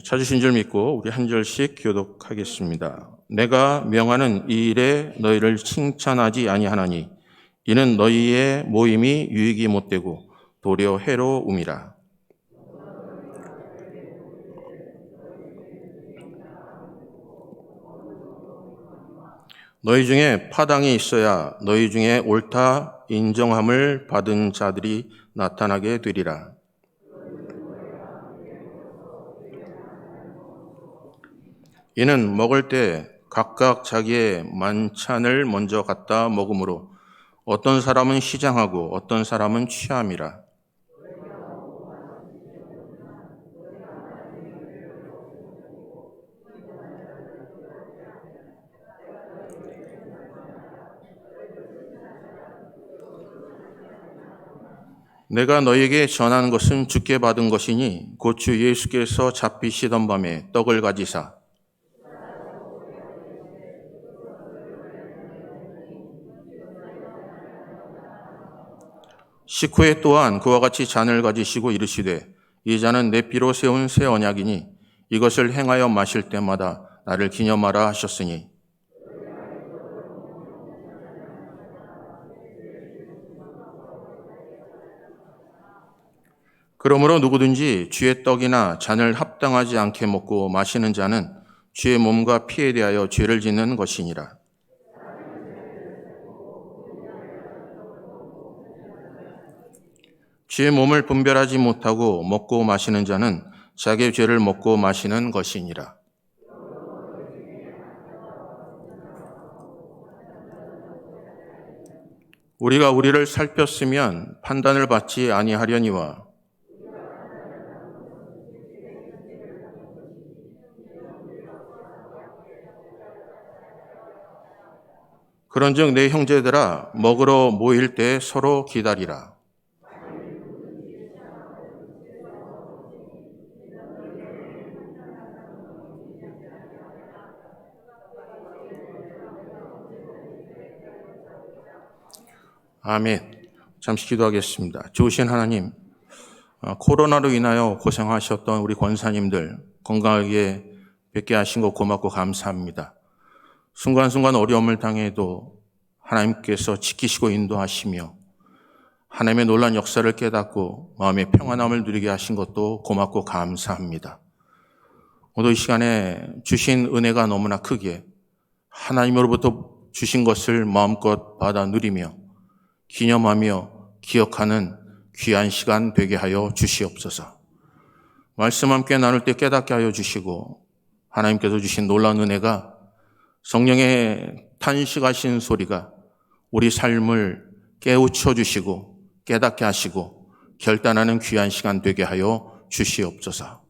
찾으신 줄 믿고 우리 한 절씩 교독하겠습니다. 내가 명하는 이 일에 너희를 칭찬하지 아니하나니 이는 너희의 모임이 유익이 못되고 도리어 해로움이라. 너희 중에 파당이 있어야 너희 중에 옳다 인정함을 받은 자들이 나타나게 되리라. 이는 먹을 때 각각 자기의 만찬을 먼저 갖다 먹으므로 어떤 사람은 시장하고 어떤 사람은 취함이라. 내가 너희에게 전한 것은 주께 받은 것이니 곧 주 예수께서 잡히시던 밤에 떡을 가지사 식후에 또한 그와 같이 잔을 가지시고 이르시되 이 잔은 내 피로 세운 새 언약이니 이것을 행하여 마실 때마다 나를 기념하라 하셨으니 그러므로 누구든지 주의 떡이나 잔을 합당하지 않게 먹고 마시는 자는 주의 몸과 피에 대하여 죄를 짓는 것이니라. 주의 몸을 분별하지 못하고 먹고 마시는 자는 자기의 죄를 먹고 마시는 것이니라. 우리가 우리를 살폈으면 판단을 받지 아니하려니와 그런즉 내 형제들아 먹으러 모일 때 서로 기다리라. 아멘. 잠시 기도하겠습니다. 좋으신 하나님, 코로나로 인하여 고생하셨던 우리 권사님들 건강하게 뵙게 하신 거 고맙고 감사합니다. 순간순간 어려움을 당해도 하나님께서 지키시고 인도하시며 하나님의 놀라운 역사를 깨닫고 마음의 평안함을 누리게 하신 것도 고맙고 감사합니다. 오늘 이 시간에 주신 은혜가 너무나 크기에 하나님으로부터 주신 것을 마음껏 받아 누리며 기념하며 기억하는 귀한 시간 되게 하여 주시옵소서. 말씀 함께 나눌 때 깨닫게 하여 주시고 하나님께서 주신 놀라운 은혜가 성령의 탄식하신 소리가 우리 삶을 깨우쳐 주시고 깨닫게 하시고 결단하는 귀한 시간 되게 하여 주시옵소서.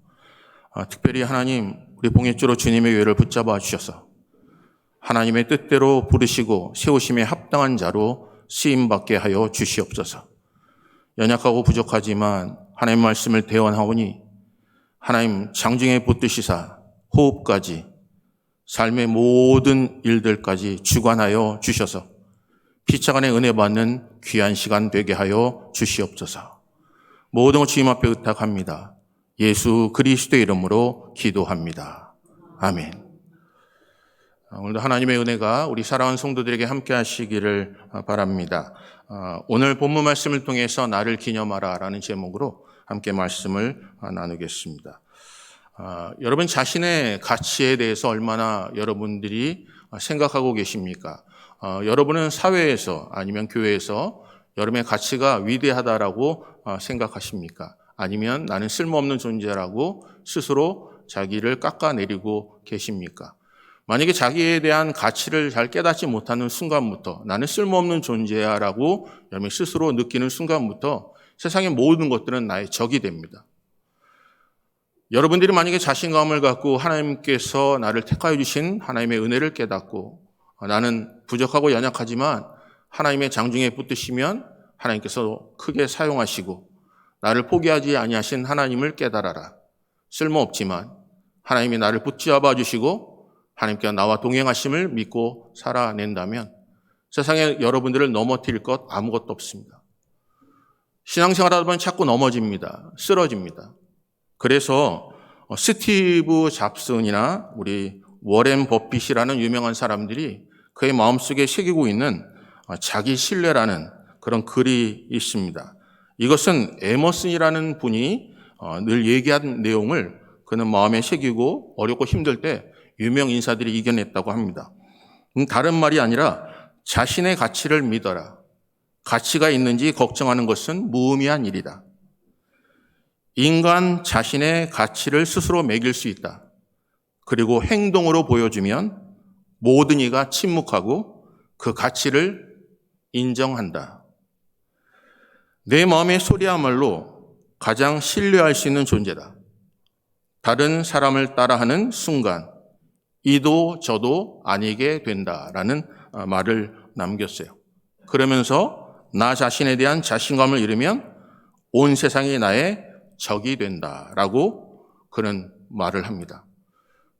특별히 하나님 우리 봉해주로 주님의 교회를 붙잡아 주셔서 하나님의 뜻대로 부르시고 세우심에 합당한 자로 쓰임받게 하여 주시옵소서. 연약하고 부족하지만 하나님 말씀을 대언하오니 하나님 장중에 붙드시사 호흡까지 삶의 모든 일들까지 주관하여 주셔서 피차간의 은혜 받는 귀한 시간 되게 하여 주시옵소서. 모든 것 주님 앞에 의탁합니다. 예수 그리스도의 이름으로 기도합니다. 아멘. 오늘도 하나님의 은혜가 우리 사랑하는 성도들에게 함께 하시기를 바랍니다. 오늘 본문 말씀을 통해서 나를 기념하라 라는 제목으로 함께 말씀을 나누겠습니다. 여러분 자신의 가치에 대해서 얼마나 여러분들이 생각하고 계십니까? 여러분은 사회에서 아니면 교회에서 여러분의 가치가 위대하다라고 생각하십니까? 아니면 나는 쓸모없는 존재라고 스스로 자기를 깎아내리고 계십니까? 만약에 자기에 대한 가치를 잘 깨닫지 못하는 순간부터 나는 쓸모없는 존재야 라고 여러분이 스스로 느끼는 순간부터 세상의 모든 것들은 나의 적이 됩니다. 여러분들이 만약에 자신감을 갖고 하나님께서 나를 택하여 주신 하나님의 은혜를 깨닫고 나는 부족하고 연약하지만 하나님의 장중에 붙드시면 하나님께서 크게 사용하시고 나를 포기하지 아니하신 하나님을 깨달아라. 쓸모없지만 하나님이 나를 붙잡아 주시고 하나님께서 나와 동행하심을 믿고 살아낸다면 세상에 여러분들을 넘어뜨릴 것 아무것도 없습니다. 신앙생활하다 보면 자꾸 넘어집니다. 쓰러집니다. 그래서 스티브 잡슨이나 우리 워렌 버핏이라는 유명한 사람들이 그의 마음속에 새기고 있는 자기 신뢰라는 그런 글이 있습니다. 이것은 에머슨이라는 분이 늘 얘기한 내용을 그는 마음에 새기고 어렵고 힘들 때 유명 인사들이 이겨냈다고 합니다. 다른 말이 아니라 자신의 가치를 믿어라. 가치가 있는지 걱정하는 것은 무의미한 일이다. 인간 자신의 가치를 스스로 매길 수 있다. 그리고 행동으로 보여주면 모든 이가 침묵하고 그 가치를 인정한다. 내 마음의 소리야말로 가장 신뢰할 수 있는 존재다. 다른 사람을 따라하는 순간 이도 저도 아니게 된다라는 말을 남겼어요. 그러면서 나 자신에 대한 자신감을 잃으면 온 세상이 나의 적이 된다라고 그런 말을 합니다.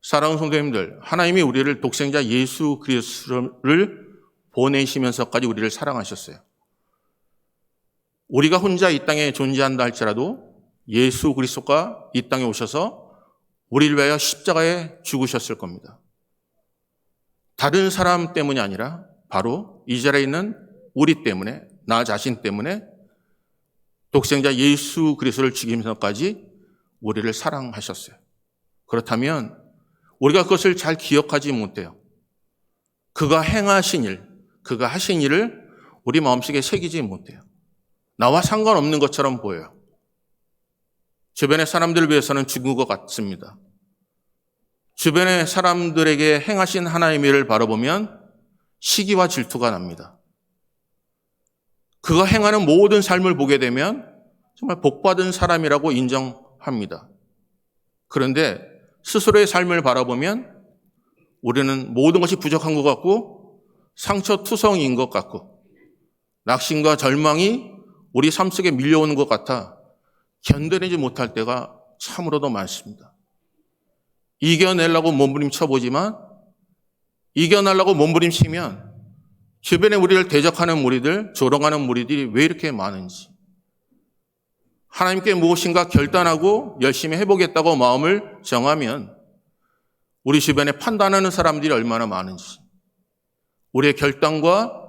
사랑하는 성도님들, 하나님이 우리를 독생자 예수 그리스도를 보내시면서까지 우리를 사랑하셨어요. 우리가 혼자 이 땅에 존재한다 할지라도 예수 그리스도가 이 땅에 오셔서 우리를 위하여 십자가에 죽으셨을 겁니다. 다른 사람 때문이 아니라 바로 이 자리에 있는 우리 때문에, 나 자신 때문에 독생자 예수 그리스도를 죽이면서까지 우리를 사랑하셨어요. 그렇다면 우리가 그것을 잘 기억하지 못해요. 그가 행하신 일, 그가 하신 일을 우리 마음속에 새기지 못해요. 나와 상관없는 것처럼 보여요. 주변의 사람들을 위해서는 죽은 것 같습니다. 주변의 사람들에게 행하신 하나님의 일을 바라보면 시기와 질투가 납니다. 그가 행하는 모든 삶을 보게 되면 정말 복받은 사람이라고 인정합니다. 그런데 스스로의 삶을 바라보면 우리는 모든 것이 부족한 것 같고 상처투성이인 것 같고 낙심과 절망이 우리 삶 속에 밀려오는 것 같아 견뎌내지 못할 때가 참으로도 많습니다. 이겨내려고 몸부림쳐보지만 이겨내려고 몸부림치면 주변에 우리를 대적하는 무리들, 조롱하는 무리들이 왜 이렇게 많은지 하나님께 무엇인가 결단하고 열심히 해보겠다고 마음을 정하면 우리 주변에 판단하는 사람들이 얼마나 많은지 우리의 결단과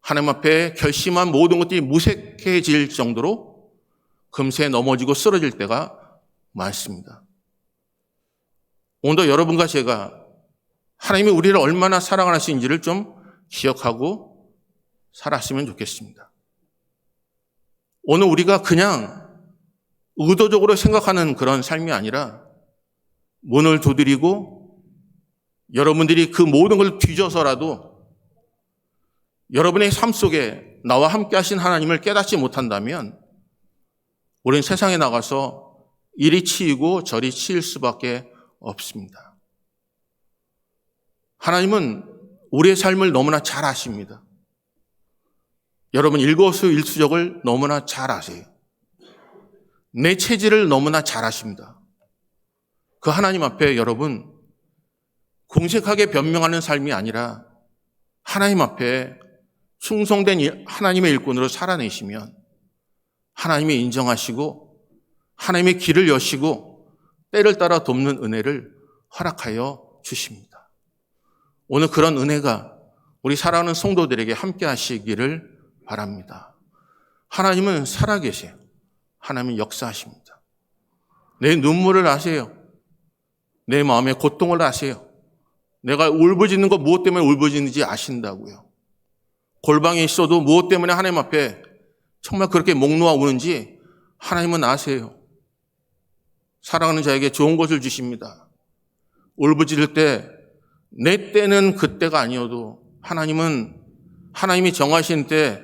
하나님 앞에 결심한 모든 것들이 무색해질 정도로 금세 넘어지고 쓰러질 때가 많습니다. 오늘도 여러분과 제가 하나님이 우리를 얼마나 사랑하시는지를 좀 기억하고 살았으면 좋겠습니다. 오늘 우리가 그냥 의도적으로 생각하는 그런 삶이 아니라 문을 두드리고 여러분들이 그 모든 걸 뒤져서라도 여러분의 삶 속에 나와 함께 하신 하나님을 깨닫지 못한다면 우리는 세상에 나가서 이리 치이고 저리 치일 수밖에 없습니다. 하나님은 우리의 삶을 너무나 잘 아십니다. 여러분 일거수일투족을 너무나 잘 아세요. 내 체질을 너무나 잘 아십니다. 그 하나님 앞에 여러분 공색하게 변명하는 삶이 아니라 하나님 앞에 충성된 하나님의 일꾼으로 살아내시면 하나님이 인정하시고 하나님의 길을 여시고 때를 따라 돕는 은혜를 허락하여 주십니다. 오늘 그런 은혜가 우리 사랑하는 성도들에게 함께 하시기를 바랍니다. 하나님은 살아계세요. 하나님은 역사하십니다. 내 눈물을 아세요. 내 마음의 고통을 아세요. 내가 울부짖는 거 무엇 때문에 울부짖는지 아신다고요. 골방에 있어도 무엇 때문에 하나님 앞에 정말 그렇게 목 놓아 우는지 하나님은 아세요. 사랑하는 자에게 좋은 것을 주십니다. 울부짖을 때 내 때는 그때가 아니어도 하나님은 하나님이 정하신 때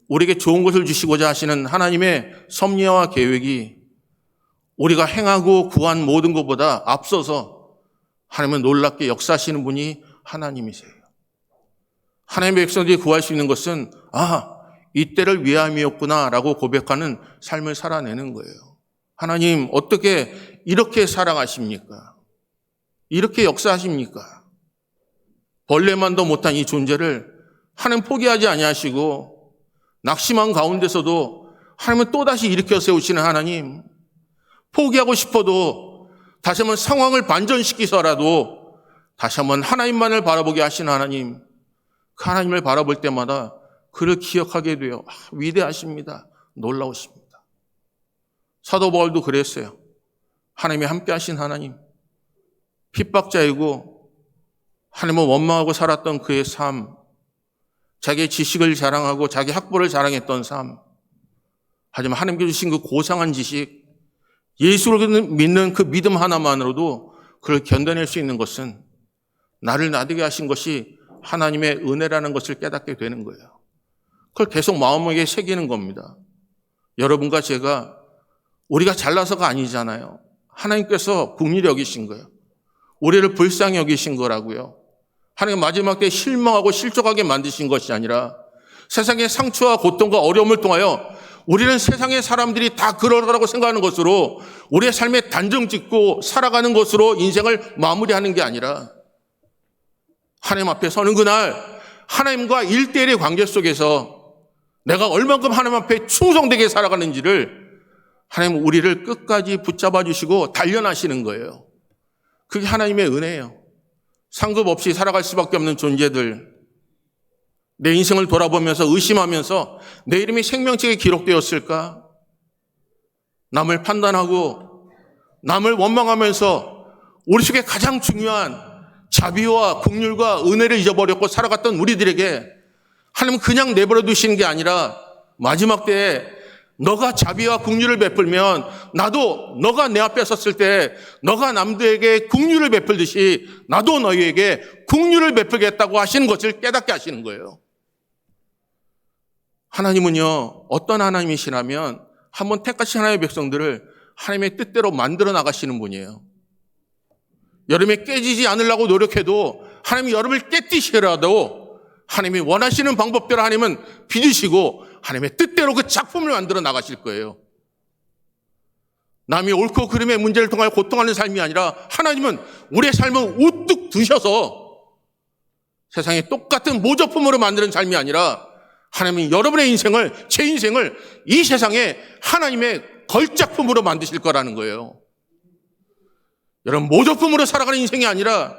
우리에게 좋은 것을 주시고자 하시는 하나님의 섭리와 계획이 우리가 행하고 구한 모든 것보다 앞서서 하나님은 놀랍게 역사하시는 분이 하나님이세요. 하나님의 백성들이 구할 수 있는 것은 이때를 위함이었구나라고 고백하는 삶을 살아내는 거예요. 하나님 어떻게 이렇게 사랑하십니까? 이렇게 역사하십니까? 벌레만도 못한 이 존재를 하나님 포기하지 아니하시고 낙심한 가운데서도 하나님은 또다시 일으켜 세우시는 하나님, 포기하고 싶어도 다시 한번 상황을 반전시키서라도 다시 한번 하나님만을 바라보게 하시는 하나님, 그 하나님을 바라볼 때마다 그를 기억하게 돼요. 위대하십니다. 놀라우십니다. 사도 바울도 그랬어요. 하나님이 함께 하신 하나님, 핍박자이고 하나님을 원망하고 살았던 그의 삶, 자기의 지식을 자랑하고 자기 학벌을 자랑했던 삶, 하지만 하나님께 주신 그 고상한 지식, 예수를 믿는 그 믿음 하나만으로도 그를 견뎌낼 수 있는 것은 나를 나되게 하신 것이 하나님의 은혜라는 것을 깨닫게 되는 거예요. 그걸 계속 마음에 새기는 겁니다. 여러분과 제가 우리가 잘나서가 아니잖아요. 하나님께서 긍휼히 여기신 거예요. 우리를 불쌍히 여기신 거라고요. 하나님 마지막 때 실망하고 실족하게 만드신 것이 아니라 세상의 상처와 고통과 어려움을 통하여 우리는 세상의 사람들이 다 그러라고 생각하는 것으로 우리의 삶에 단정 짓고 살아가는 것으로 인생을 마무리하는 게 아니라 하나님 앞에 서는 그날 하나님과 1대1의 관계 속에서 내가 얼만큼 하나님 앞에 충성되게 살아가는지를 하나님 우리를 끝까지 붙잡아 주시고 단련하시는 거예요. 그게 하나님의 은혜예요. 상급 없이 살아갈 수밖에 없는 존재들, 내 인생을 돌아보면서 의심하면서 내 이름이 생명책에 기록되었을까? 남을 판단하고 남을 원망하면서 우리 속에 가장 중요한 자비와 긍휼과 은혜를 잊어버렸고 살아갔던 우리들에게 하나님은 그냥 내버려 두시는 게 아니라 마지막 때에 너가 자비와 긍휼을 베풀면 나도 너가 내 앞에 섰을 때 너가 남들에게 긍휼을 베풀듯이 나도 너희에게 긍휼을 베풀겠다고 하시는 것을 깨닫게 하시는 거예요. 하나님은요, 어떤 하나님이시라면 한번 택하신 하나님의 백성들을 하나님의 뜻대로 만들어 나가시는 분이에요. 여름에 깨지지 않으려고 노력해도 하나님이 여름을 깨뜨시더라도 하나님이 원하시는 방법대로 하나님은 빚으시고 하나님의 뜻대로 그 작품을 만들어 나가실 거예요. 남이 옳고 그름의 문제를 통하여 고통하는 삶이 아니라 하나님은 우리의 삶을 우뚝 드셔서 세상에 똑같은 모조품으로 만드는 삶이 아니라 하나님은 여러분의 인생을, 제 인생을 이 세상에 하나님의 걸작품으로 만드실 거라는 거예요. 여러분, 모조품으로 살아가는 인생이 아니라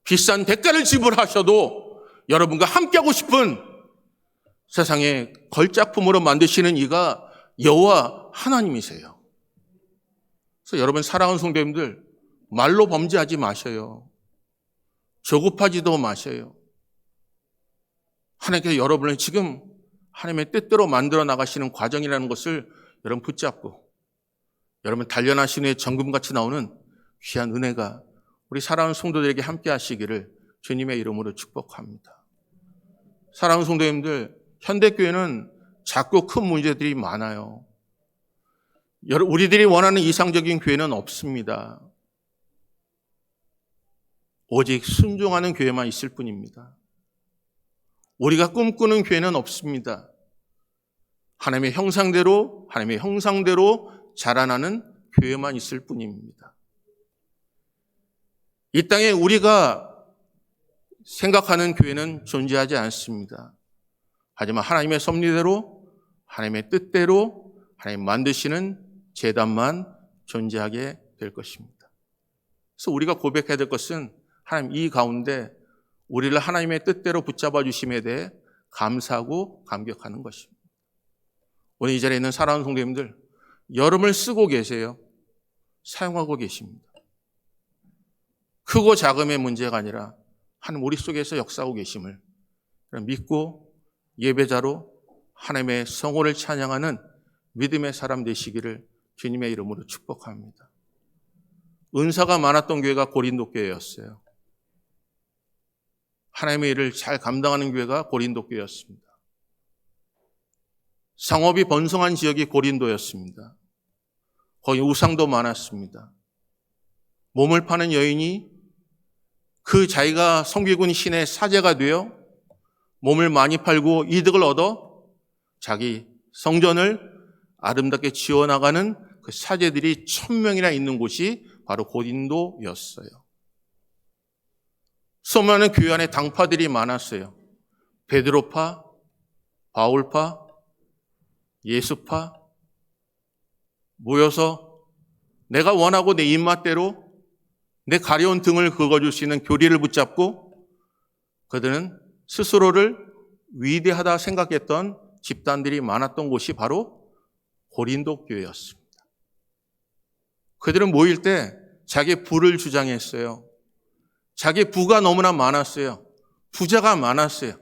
비싼 대가를 지불하셔도 여러분과 함께하고 싶은 세상에 걸작품으로 만드시는 이가 여호와 하나님이세요. 그래서 여러분 사랑하는 성도님들, 말로 범죄하지 마셔요. 조급하지도 마셔요. 하나님께서 여러분을 지금 하나님의 뜻대로 만들어 나가시는 과정이라는 것을 여러분 붙잡고 여러분 단련하신 후에 정금같이 나오는 귀한 은혜가 우리 사랑하는 성도들에게 함께 하시기를 주님의 이름으로 축복합니다. 사랑하는 성도님들, 현대교회는 작고 큰 문제들이 많아요. 우리들이 원하는 이상적인 교회는 없습니다. 오직 순종하는 교회만 있을 뿐입니다. 우리가 꿈꾸는 교회는 없습니다. 하나님의 형상대로 자라나는 교회만 있을 뿐입니다. 이 땅에 우리가 생각하는 교회는 존재하지 않습니다. 하지만 하나님의 섭리대로, 하나님의 뜻대로 하나님 만드시는 제단만 존재하게 될 것입니다. 그래서 우리가 고백해야 될 것은 하나님 이 가운데 우리를 하나님의 뜻대로 붙잡아 주심에 대해 감사하고 감격하는 것입니다. 오늘 이 자리에 있는 사랑하는 성도님들, 여름을 쓰고 계세요. 사용하고 계십니다. 크고 작음의 문제가 아니라 하나님 우리 속에서 역사하고 계심을 믿고 예배자로 하나님의 성호를 찬양하는 믿음의 사람 되시기를 주님의 이름으로 축복합니다. 은사가 많았던 교회가 고린도 교회였어요. 하나님의 일을 잘 감당하는 교회가 고린도 교회였습니다. 상업이 번성한 지역이 고린도였습니다. 거기 우상도 많았습니다. 몸을 파는 여인이 그 자기가 섬기군 신의 사제가 되어 몸을 많이 팔고 이득을 얻어 자기 성전을 아름답게 지어나가는 그 사제들이 1000명이나 있는 곳이 바로 고린도였어요. 소문나는 교회 안에 당파들이 많았어요. 베드로파, 바울파, 예수파 모여서 내가 원하고 내 입맛대로 내 가려운 등을 긁어줄 수 있는 교리를 붙잡고 그들은 스스로를 위대하다 생각했던 집단들이 많았던 곳이 바로 고린도 교회였습니다. 그들은 모일 때 자기 부를 주장했어요. 자기 부가 너무나 많았어요. 부자가 많았어요.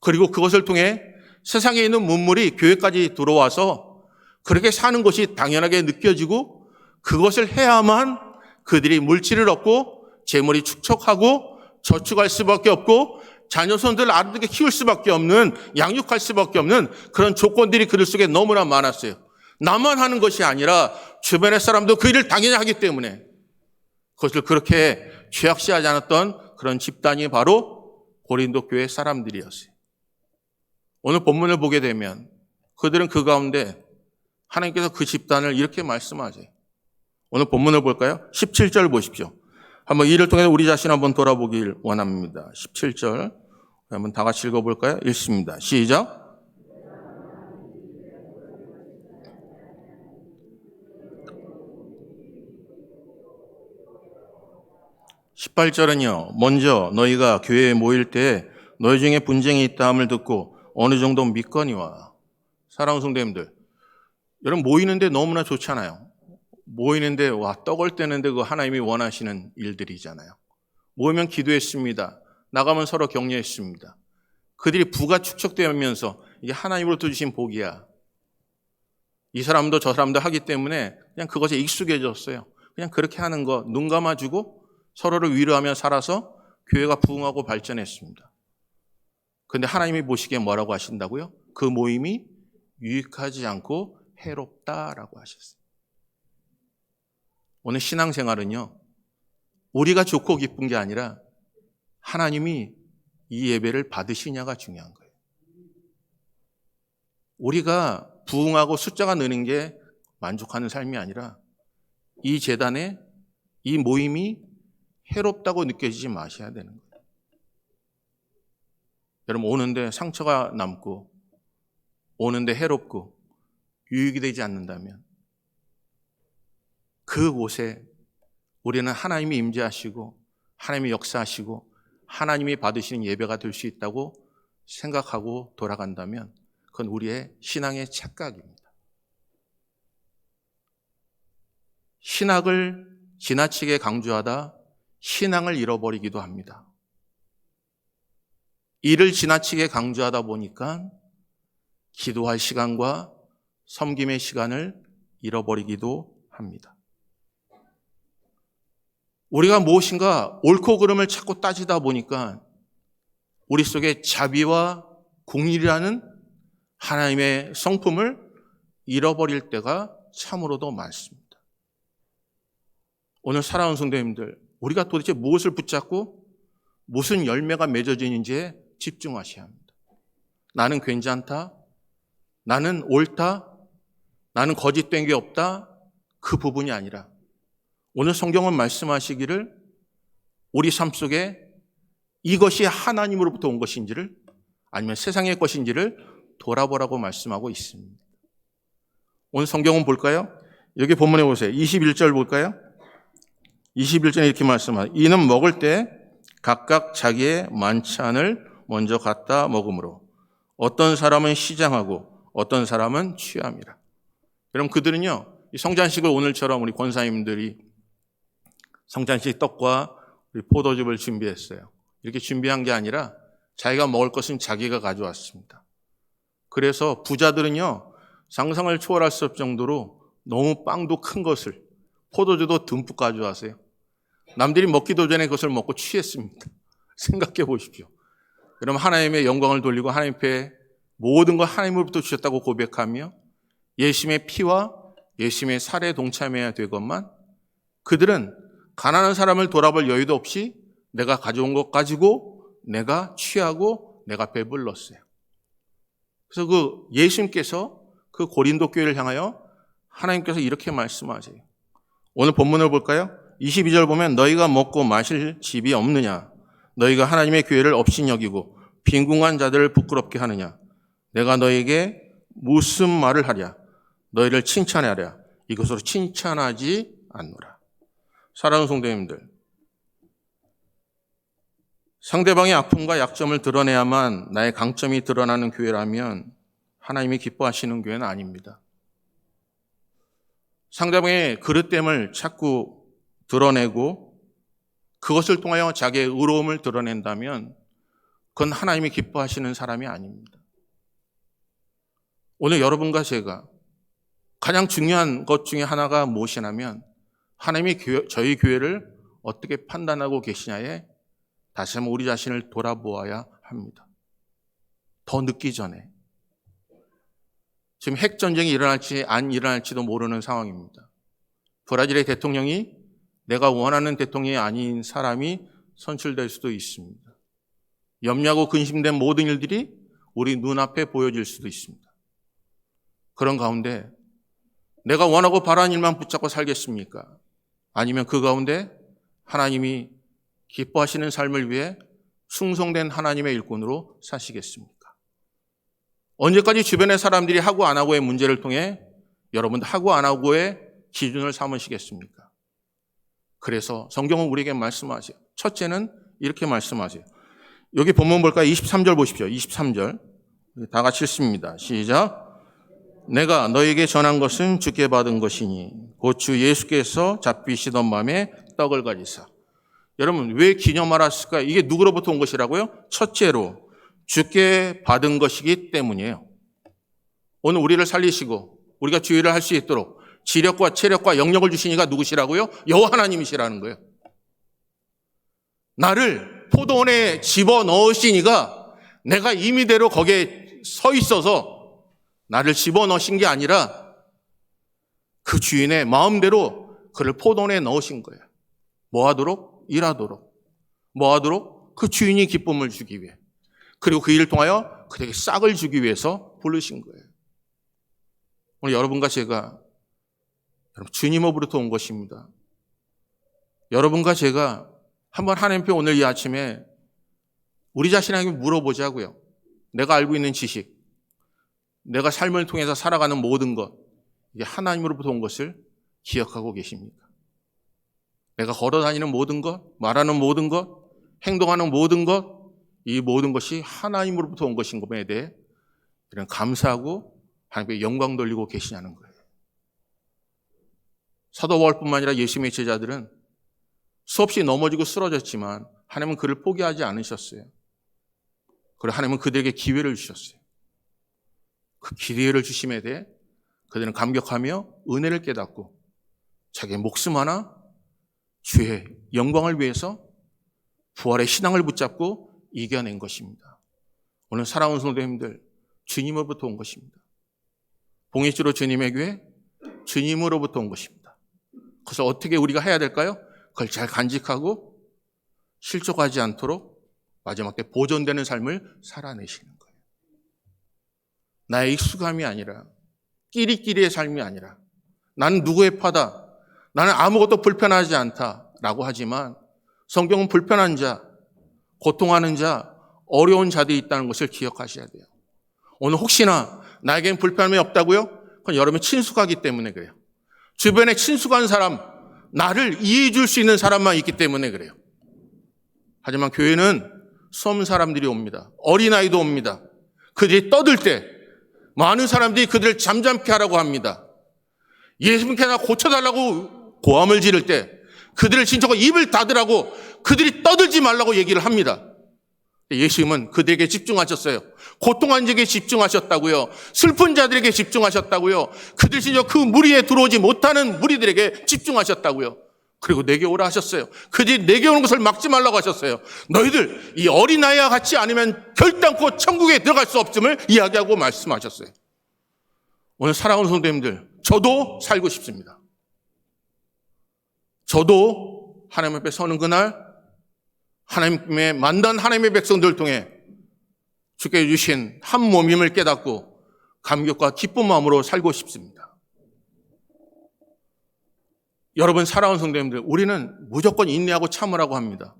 그리고 그것을 통해 세상에 있는 문물이 교회까지 들어와서 그렇게 사는 것이 당연하게 느껴지고 그것을 해야만 그들이 물질을 얻고 재물이 축적하고 저축할 수밖에 없고 자녀손들을 아름답게 키울 수밖에 없는, 양육할 수밖에 없는 그런 조건들이 그들 속에 너무나 많았어요. 나만 하는 것이 아니라 주변의 사람도 그 일을 당연히 하기 때문에 그것을 그렇게 죄악시하지 않았던 그런 집단이 바로 고린도 교회 사람들이었어요. 오늘 본문을 보게 되면 그들은 그 가운데 하나님께서 그 집단을 이렇게 말씀하세요. 오늘 본문을 볼까요? 17절 보십시오. 한번 이를 통해서 우리 자신 한번 돌아보길 원합니다. 17절 한번 다 같이 읽어볼까요? 읽습니다. 시작. 18절은요. 먼저 너희가 교회에 모일 때 너희 중에 분쟁이 있다함을 듣고 어느 정도 믿거니와. 사랑하는 성도님들, 여러분 모이는데 너무나 좋잖아요. 모이는데 떡을 떼는데 그 하나님이 원하시는 일들이잖아요. 모이면 기도했습니다. 나가면 서로 격려했습니다. 그들이 부가 축적되면서 이게 하나님으로부터 주신 복이야. 이 사람도 저 사람도 하기 때문에 그냥 그것에 익숙해졌어요. 그냥 그렇게 하는 거 눈 감아주고 서로를 위로하며 살아서 교회가 부흥하고 발전했습니다. 그런데 하나님이 보시기에 뭐라고 하신다고요? 그 모임이 유익하지 않고 해롭다라고 하셨어요. 오늘 신앙생활은요, 우리가 좋고 기쁜 게 아니라 하나님이 이 예배를 받으시냐가 중요한 거예요. 우리가 부흥하고 숫자가 느는 게 만족하는 삶이 아니라 이 재단에 이 모임이 해롭다고 느껴지지 마셔야 되는 거예요. 여러분 오는데 상처가 남고 오는데 해롭고 유익이 되지 않는다면 그곳에 우리는 하나님이 임재하시고 하나님이 역사하시고 하나님이 받으시는 예배가 될 수 있다고 생각하고 돌아간다면 그건 우리의 신앙의 착각입니다. 신학을 지나치게 강조하다 신앙을 잃어버리기도 합니다. 일을 지나치게 강조하다 보니까 기도할 시간과 섬김의 시간을 잃어버리기도 합니다. 우리가 무엇인가 옳고 그름을 찾고 따지다 보니까 우리 속에 자비와 공의라는 하나님의 성품을 잃어버릴 때가 참으로도 많습니다. 오늘 사랑하는 성도님들, 우리가 도대체 무엇을 붙잡고 무슨 열매가 맺어지는지에 집중하셔야 합니다. 나는 괜찮다, 나는 옳다, 나는 거짓된 게 없다, 그 부분이 아니라 오늘 성경은 말씀하시기를 우리 삶 속에 이것이 하나님으로부터 온 것인지를 아니면 세상의 것인지를 돌아보라고 말씀하고 있습니다. 오늘 성경은 볼까요? 여기 본문에 보세요. 21절 볼까요? 21절에 이렇게 말씀하세요. 이는 먹을 때 각각 자기의 만찬을 먼저 갖다 먹으므로 어떤 사람은 시장하고 어떤 사람은 취함이라. 여러분 그들은요, 이 성찬식을 오늘처럼 우리 권사님들이 성찬식 떡과 우리 포도즙을 준비했어요. 이렇게 준비한 게 아니라 자기가 먹을 것은 자기가 가져왔습니다. 그래서 부자들은요, 상상을 초월할 수 없을 정도로 너무 빵도 큰 것을, 포도주도 듬뿍 가져왔어요. 남들이 먹기도 전에 그것을 먹고 취했습니다. 생각해 보십시오. 여러분 하나님의 영광을 돌리고 하나님 앞에 모든 걸 하나님으로부터 주셨다고 고백하며 예수님의 피와 예수님의 살에 동참해야 되건만 그들은 가난한 사람을 돌아볼 여유도 없이 내가 가져온 것 가지고 내가 취하고 내가 배불렀어요. 그래서 그 예수님께서 그 고린도 교회를 향하여 하나님께서 이렇게 말씀하세요. 오늘 본문을 볼까요? 22절 보면 너희가 먹고 마실 집이 없느냐? 너희가 하나님의 교회를 업신여기고 빈궁한 자들을 부끄럽게 하느냐? 내가 너에게 무슨 말을 하랴? 너희를 칭찬하랴? 이것으로 칭찬하지 않노라. 사랑하는 성도님들, 상대방의 아픔과 약점을 드러내야만 나의 강점이 드러나는 교회라면 하나님이 기뻐하시는 교회는 아닙니다. 상대방의 그릇됨을 자꾸 드러내고 그것을 통하여 자기의 의로움을 드러낸다면 그건 하나님이 기뻐하시는 사람이 아닙니다. 오늘 여러분과 제가 가장 중요한 것 중에 하나가 무엇이냐면 하나님이 저희 교회를 어떻게 판단하고 계시냐에 다시 한번 우리 자신을 돌아보아야 합니다. 더 늦기 전에. 지금 핵전쟁이 일어날지 안 일어날지도 모르는 상황입니다. 브라질의 대통령이 내가 원하는 대통령이 아닌 사람이 선출될 수도 있습니다. 염려하고 근심된 모든 일들이 우리 눈앞에 보여질 수도 있습니다. 그런 가운데 내가 원하고 바라는 일만 붙잡고 살겠습니까? 아니면 그 가운데 하나님이 기뻐하시는 삶을 위해 충성된 하나님의 일꾼으로 사시겠습니까? 언제까지 주변의 사람들이 하고 안 하고의 문제를 통해 여러분 하고 안 하고의 기준을 삼으시겠습니까? 그래서 성경은 우리에게 말씀하세요. 첫째는 이렇게 말씀하세요. 여기 본문 볼까요? 23절 보십시오. 23절. 다 같이 읽습니다. 시작. 내가 너에게 전한 것은 주께 받은 것이니 곧 주 예수께서 잡히시던 밤에 떡을 가지사. 여러분 왜 기념하라 했을까요? 이게 누구로부터 온 것이라고요? 첫째로 주께 받은 것이기 때문이에요. 오늘 우리를 살리시고 우리가 주의를 할 수 있도록 지력과 체력과 영역을 주신 이가 누구시라고요? 여호와 하나님이시라는 거예요. 나를 포도원에 집어넣으신 이가 내가 임의대로 거기에 서 있어서 나를 집어넣으신 게 아니라 그 주인의 마음대로 그를 포도원에 넣으신 거예요. 뭐 하도록? 일하도록. 뭐 하도록? 그 주인이 기쁨을 주기 위해. 그리고 그 일을 통하여 그에게 싹을 주기 위해서 부르신 거예요. 오늘 여러분과 제가 주님으로부터 온 것입니다. 여러분과 제가 한번 하나님 앞에 오늘 이 아침에 우리 자신에게 물어보자고요. 내가 알고 있는 지식, 내가 삶을 통해서 살아가는 모든 것, 이게 하나님으로부터 온 것을 기억하고 계십니까? 내가 걸어다니는 모든 것, 말하는 모든 것, 행동하는 모든 것, 이 모든 것이 하나님으로부터 온 것인 것에 대해 이런 감사하고 하나님께 영광 돌리고 계시냐는 거예요. 사도 바울뿐만 아니라 예수님의 제자들은 수없이 넘어지고 쓰러졌지만 하나님은 그를 포기하지 않으셨어요. 그리고 하나님은 그들에게 기회를 주셨어요. 그 기회를 주심에 대해 그들은 감격하며 은혜를 깨닫고 자기의 목숨 하나 주의 영광을 위해서 부활의 신앙을 붙잡고 이겨낸 것입니다. 오늘 사랑하는 성도님들, 주님으로부터 온 것입니다. 봉의주로 주님의 교회, 주님으로부터 온 것입니다. 그래서 어떻게 우리가 해야 될까요? 그걸 잘 간직하고 실족하지 않도록 마지막 때 보존되는 삶을 살아내시는 거예요. 나의 익숙함이 아니라 끼리끼리의 삶이 아니라 나는 누구의 파다, 나는 아무것도 불편하지 않다라고 하지만 성경은 불편한 자, 고통하는 자, 어려운 자들이 있다는 것을 기억하셔야 돼요. 오늘 혹시나 나에겐 불편함이 없다고요? 그건 여러분이 친숙하기 때문에 그래요. 주변에 친숙한 사람, 나를 이해해 줄 수 있는 사람만 있기 때문에 그래요. 하지만 교회는 수없는 사람들이 옵니다. 어린아이도 옵니다. 그들이 떠들 때 많은 사람들이 그들을 잠잠케 하라고 합니다. 예수님께 나 고쳐달라고 고함을 지를 때 그들을 진짜로 입을 닫으라고 그들이 떠들지 말라고 얘기를 합니다. 예수님은 그들에게 집중하셨어요. 고통한 자에게 집중하셨다고요. 슬픈 자들에게 집중하셨다고요. 그들 진짜 그 무리에 들어오지 못하는 무리들에게 집중하셨다고요. 그리고 내게 오라 하셨어요. 그들이 내게 오는 것을 막지 말라고 하셨어요. 너희들 이 어린아이와 같이 아니면 결단코 천국에 들어갈 수 없음을 이야기하고 말씀하셨어요. 오늘 사랑하는 성도님들, 저도 살고 싶습니다. 저도 하나님 앞에 서는 그날 하나님의 만난 하나님의 백성들을 통해 주께 주신 한 몸임을 깨닫고 감격과 기쁜 마음으로 살고 싶습니다. 여러분 사랑하는 성도님들, 우리는 무조건 인내하고 참으라고 합니다.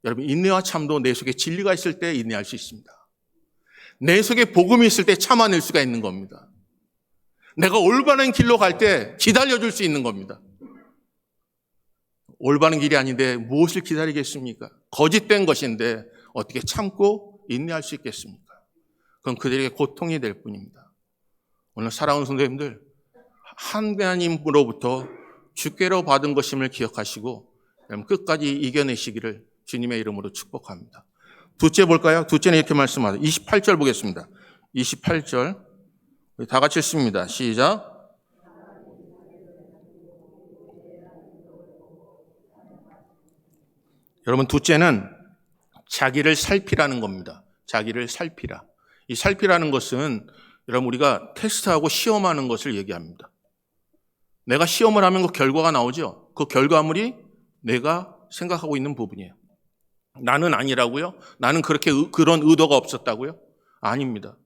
여러분, 인내와 참도 내 속에 진리가 있을 때 인내할 수 있습니다. 내 속에 복음이 있을 때 참아낼 수가 있는 겁니다. 내가 올바른 길로 갈 때 기다려줄 수 있는 겁니다. 올바른 길이 아닌데 무엇을 기다리겠습니까? 거짓된 것인데 어떻게 참고 인내할 수 있겠습니까? 그건 그들에게 고통이 될 뿐입니다. 오늘 사랑하는 성도님들, 하나님으로부터 주께로 받은 것임을 기억하시고 끝까지 이겨내시기를 주님의 이름으로 축복합니다. 둘째 볼까요? 둘째는 이렇게 말씀하세요. 28절 보겠습니다. 28절 다 같이 읽습니다. 시작. 여러분, 둘째는 자기를 살피라는 겁니다. 자기를 살피라. 이 살피라는 것은 여러분, 우리가 테스트하고 시험하는 것을 얘기합니다. 내가 시험을 하면 그 결과가 나오죠. 그 결과물이 내가 생각하고 있는 부분이에요. 나는 아니라고요? 나는 그런 의도가 없었다고요? 아닙니다.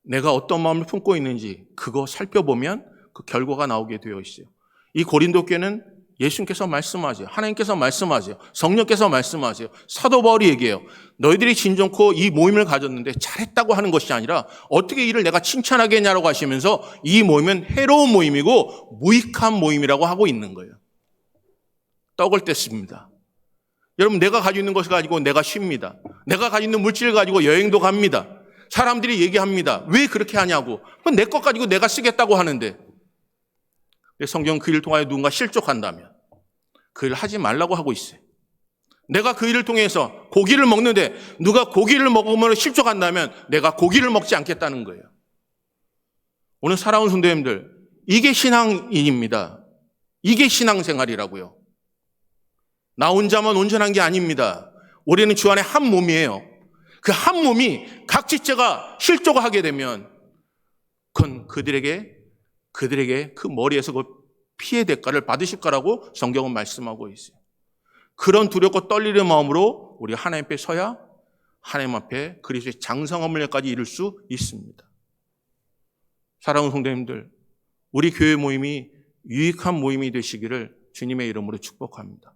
내가 어떤 마음을 품고 있는지 그거 살펴보면 그 결과가 나오게 되어 있어요. 이 고린도 교회는 예수님께서 말씀하세요. 하나님께서 말씀하세요. 성령께서 말씀하세요. 사도 바울이 얘기해요. 너희들이 진정코 이 모임을 가졌는데 잘했다고 하는 것이 아니라 어떻게 이를 내가 칭찬하게 했냐라고 하시면서 이 모임은 해로운 모임이고 무익한 모임이라고 하고 있는 거예요. 떡을 뗐습니다. 여러분, 내가 가지고 있는 것을 가지고 내가 쉽니다. 내가 가지고 있는 물질을 가지고 여행도 갑니다. 사람들이 얘기합니다. 왜 그렇게 하냐고. 그건 내 것 가지고 내가 쓰겠다고 하는데, 성경은 그 일을 통하여 누군가 실족한다면 그 일을 하지 말라고 하고 있어요. 내가 그 일을 통해서 고기를 먹는데 누가 고기를 먹으면 실족한다면 내가 고기를 먹지 않겠다는 거예요. 오늘 사랑하는 성도님들, 이게 신앙인입니다. 이게 신앙생활이라고요. 나 혼자만 온전한 게 아닙니다. 우리는 주 안에 한 몸이에요. 그 한 몸이 각지체가 실족을 하게 되면 그건 그들에게 그 머리에서 그 피해 대가를 받으실 거라고 성경은 말씀하고 있어요. 그런 두렵고 떨리는 마음으로 우리 하나님 앞에 서야 하나님 앞에 그리스도의 장성함을까지 이룰 수 있습니다. 사랑하는 성도님들, 우리 교회 모임이 유익한 모임이 되시기를 주님의 이름으로 축복합니다.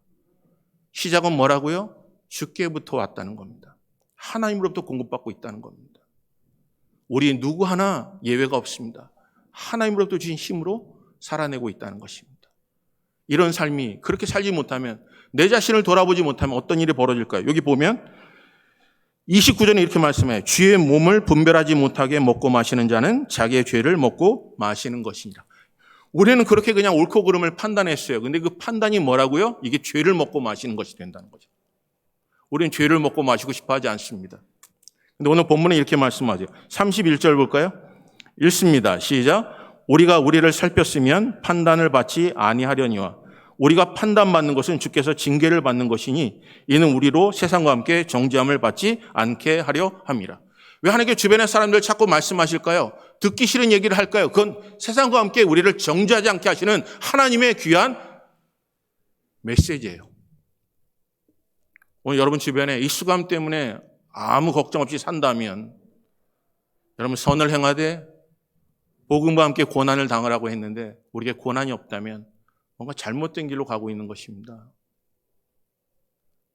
시작은 뭐라고요? 주께부터 왔다는 겁니다. 하나님으로부터 공급받고 있다는 겁니다. 우리 누구 하나 예외가 없습니다. 하나님으로부터 주신 힘으로 살아내고 있다는 것입니다. 이런 삶이 그렇게 살지 못하면, 내 자신을 돌아보지 못하면 어떤 일이 벌어질까요? 여기 보면 29절에 이렇게 말씀해요. 주의 몸을 분별하지 못하게 먹고 마시는 자는 자기의 죄를 먹고 마시는 것이니라. 우리는 그렇게 그냥 옳고 그름을 판단했어요. 근데 그 판단이 뭐라고요? 이게 죄를 먹고 마시는 것이 된다는 거죠. 우리는 죄를 먹고 마시고 싶어 하지 않습니다. 근데 오늘 본문에 이렇게 말씀하죠. 31절 볼까요? 읽습니다. 시작. 우리가 우리를 살폈으면 판단을 받지 아니하려니와 우리가 판단받는 것은 주께서 징계를 받는 것이니 이는 우리로 세상과 함께 정죄함을 받지 않게 하려 함이라. 왜 하나님께 주변의 사람들 자꾸 말씀하실까요? 듣기 싫은 얘기를 할까요? 그건 세상과 함께 우리를 정죄하지 않게 하시는 하나님의 귀한 메시지예요. 오늘 여러분 주변에 이 수감 때문에 아무 걱정 없이 산다면, 여러분 선을 행하되 복음과 함께 고난을 당하라고 했는데 우리에게 고난이 없다면 뭔가 잘못된 길로 가고 있는 것입니다.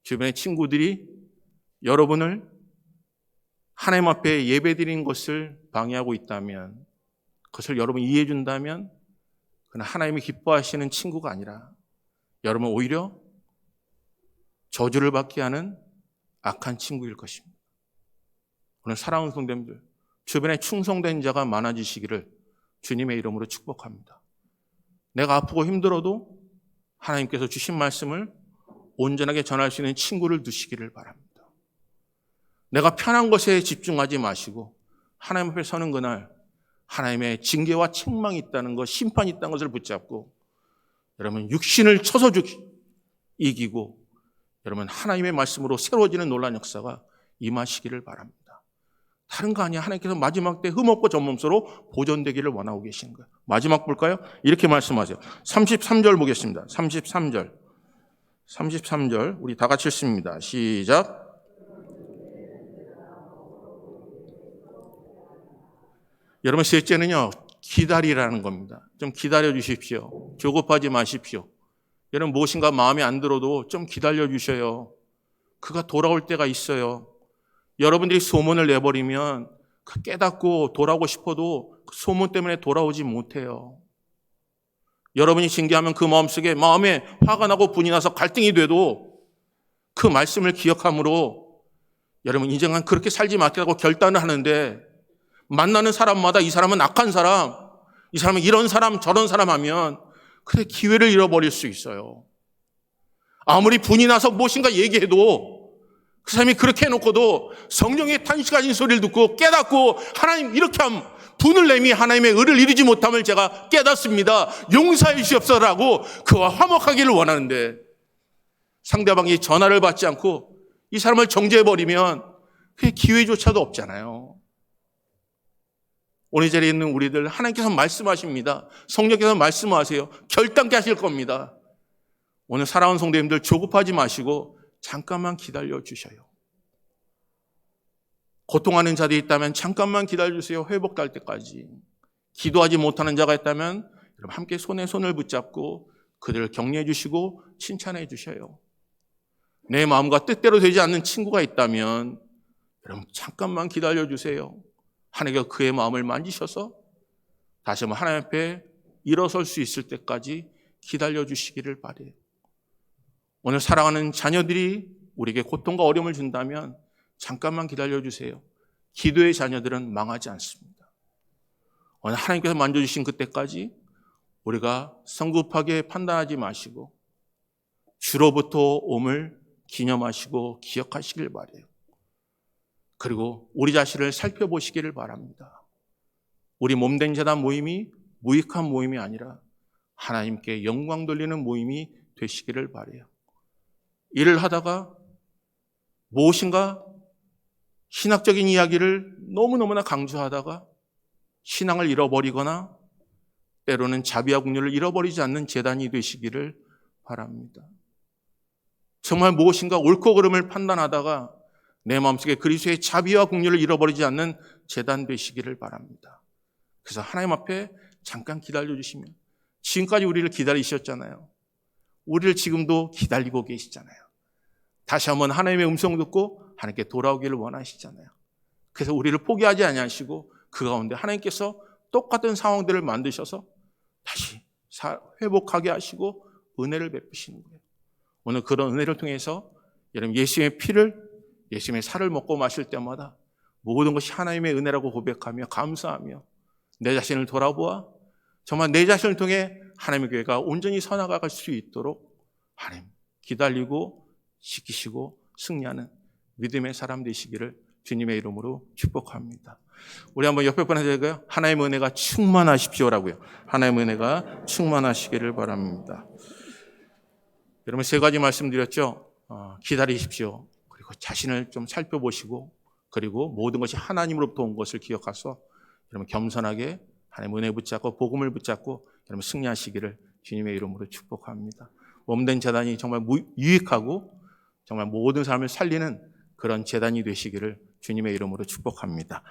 주변의 친구들이 여러분을 하나님 앞에 예배드린 것을 방해하고 있다면, 그것을 여러분 이해해 준다면 그는 하나님이 기뻐하시는 친구가 아니라 여러분 오히려 저주를 받게 하는 악한 친구일 것입니다. 오늘 사랑하는 성도님들, 주변에 충성된 자가 많아지시기를 주님의 이름으로 축복합니다. 내가 아프고 힘들어도 하나님께서 주신 말씀을 온전하게 전할 수 있는 친구를 두시기를 바랍니다. 내가 편한 것에 집중하지 마시고 하나님 앞에 서는 그날 하나님의 징계와 책망이 있다는 것, 심판이 있다는 것을 붙잡고 여러분 육신을 쳐서 이기고 여러분 하나님의 말씀으로 새로워지는 놀라운 역사가 임하시기를 바랍니다. 다른 거 아니야. 하나님께서 마지막 때 흠없고 전범서로 보존되기를 원하고 계시는 거예요. 마지막 볼까요? 이렇게 말씀하세요. 33절 보겠습니다. 33절 우리 다 같이 읽습니다. 시작. 여러분 셋째는요, 기다리라는 겁니다. 좀 기다려 주십시오. 조급하지 마십시오. 여러분 무엇인가 마음에 안 들어도 좀 기다려 주셔요. 그가 돌아올 때가 있어요. 여러분들이 소문을 내버리면 깨닫고 돌아오고 싶어도 그 소문 때문에 돌아오지 못해요. 여러분이 징계하면 그 마음에 화가 나고 분이 나서 갈등이 돼도 그 말씀을 기억함으로 여러분 이제는 그렇게 살지 말겠다고 결단을 하는데, 만나는 사람마다 이 사람은 악한 사람, 이 사람은 이런 사람 저런 사람 하면 그래 기회를 잃어버릴 수 있어요. 아무리 분이 나서 무엇인가 얘기해도 그 사람이 그렇게 해놓고도 성령의 탄식하신 소리를 듣고 깨닫고 하나님 이렇게 하면 분을 내미 하나님의 의를 이루지 못함을 제가 깨닫습니다. 용서해 주시옵소서라고 그와 화목하기를 원하는데, 상대방이 전화를 받지 않고 이 사람을 정죄해버리면 그게 기회조차도 없잖아요. 오늘 자리에 있는 우리들 하나님께서 말씀하십니다. 성령께서 말씀하세요. 결단케 하실 겁니다. 오늘 사랑하는 성도님들 조급하지 마시고 잠깐만 기다려 주셔요. 고통하는 자들이 있다면 잠깐만 기다려주세요. 회복될 때까지. 기도하지 못하는 자가 있다면 여러분 함께 손에 손을 붙잡고 그들을 격려해 주시고 칭찬해 주셔요. 내 마음과 뜻대로 되지 않는 친구가 있다면 여러분 잠깐만 기다려 주세요. 하나님께서 그의 마음을 만지셔서 다시 한번 하나님 앞에 일어설 수 있을 때까지 기다려 주시기를 바라요. 오늘 사랑하는 자녀들이 우리에게 고통과 어려움을 준다면 잠깐만 기다려주세요. 기도의 자녀들은 망하지 않습니다. 오늘 하나님께서 만져주신 그때까지 우리가 성급하게 판단하지 마시고 주로부터 옴을 기념하시고 기억하시길 바라요. 그리고 우리 자신을 살펴보시기를 바랍니다. 우리 몸된 재단 모임이 무익한 모임이 아니라 하나님께 영광 돌리는 모임이 되시기를 바라요. 일을 하다가 무엇인가 신학적인 이야기를 너무너무나 강조하다가 신앙을 잃어버리거나 때로는 자비와 긍휼을 잃어버리지 않는 재단이 되시기를 바랍니다. 정말 무엇인가 옳고 그름을 판단하다가 내 마음속에 그리스도의 자비와 긍휼을 잃어버리지 않는 재단 되시기를 바랍니다. 그래서 하나님 앞에 잠깐 기다려주시면, 지금까지 우리를 기다리셨잖아요. 우리를 지금도 기다리고 계시잖아요. 다시 한번 하나님의 음성 듣고 하나님께 돌아오기를 원하시잖아요. 그래서 우리를 포기하지 아니하시고 그 가운데 하나님께서 똑같은 상황들을 만드셔서 다시 회복하게 하시고 은혜를 베푸시는 거예요. 오늘 그런 은혜를 통해서 여러분 예수님의 피를, 예수님의 살을 먹고 마실 때마다 모든 것이 하나님의 은혜라고 고백하며 감사하며 내 자신을 돌아보아 정말 내 자신을 통해 하나님의 교회가 온전히 서나갈 수 있도록 하나님 기다리고 지키시고 승리하는 믿음의 사람 되시기를 주님의 이름으로 축복합니다. 우리 한번 옆에 분한테 해볼까요? 하나님의 은혜가 충만하십시오라고요. 하나님의 은혜가 충만하시기를 바랍니다. 여러분 세 가지 말씀드렸죠. 기다리십시오. 그리고 자신을 좀 살펴보시고 그리고 모든 것이 하나님으로부터 온 것을 기억하셔서 여러분 겸손하게 하나님의 은혜 붙잡고 복음을 붙잡고 여러분 승리하시기를 주님의 이름으로 축복합니다. 몸된 재단이 정말 유익하고 정말 모든 사람을 살리는 그런 재단이 되시기를 주님의 이름으로 축복합니다.